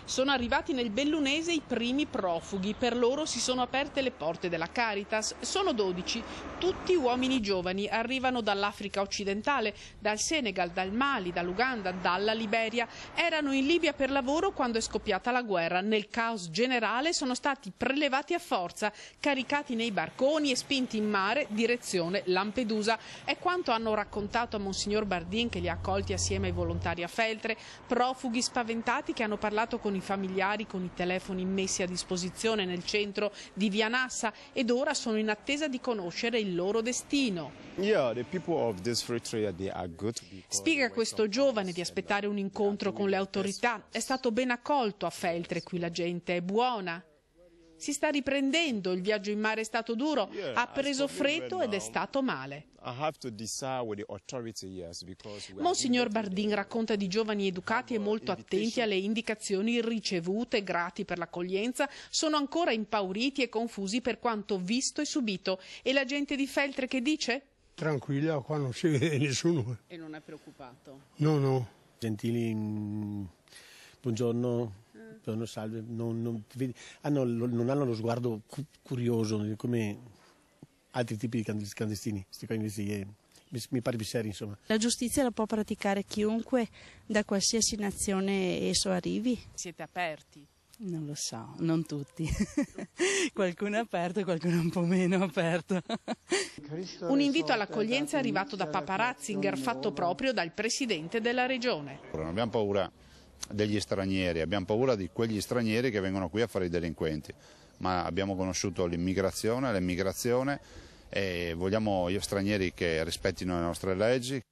Sono arrivati nel Bellunese i primi profughi, per loro si sono aperte le porte della Caritas. Sono 12, tutti uomini giovani, arrivano dall'Africa occidentale, dal Senegal, dal Mali, dall'Uganda, dalla Liberia. Erano in Libia per lavoro quando è scoppiata la guerra. Nel caos generale sono stati prelevati a forza, caricati nei barconi e spinti in mare direzione Lampedusa. È quanto hanno raccontato a Monsignor Bardin, che li ha accolti assieme ai volontari a Feltre. Profughi spaventati che hanno parlato con i familiari con i telefoni messi a disposizione nel centro di Via Nassa ed ora sono in attesa di conoscere il loro destino. Spiega questo giovane di aspettare un incontro con le autorità. È stato ben accolto a Feltre, qui la gente è buona. Si sta riprendendo, il viaggio in mare è stato duro, ha preso freddo ed è stato male. Monsignor Bardin racconta di giovani educati e molto attenti alle indicazioni ricevute, grati per l'accoglienza, sono ancora impauriti e confusi per quanto visto e subito. E la gente di Feltre che dice? Tranquilla, qua non si vede nessuno. E non è preoccupato? No, no. Gentili, buongiorno. Salve, non hanno lo sguardo curioso come altri tipi di clandestini, mi pare seri, insomma. La giustizia la può praticare chiunque, da qualsiasi nazione esso arrivi. Siete aperti? Non lo so, non tutti. Qualcuno è aperto e qualcuno un po' meno aperto. Un invito all'accoglienza è arrivato da Papa Ratzinger, fatto proprio dal presidente della regione. Non abbiamo paura degli stranieri, abbiamo paura di quegli stranieri che vengono qui a fare i delinquenti, ma abbiamo conosciuto l'immigrazione e vogliamo gli stranieri che rispettino le nostre leggi.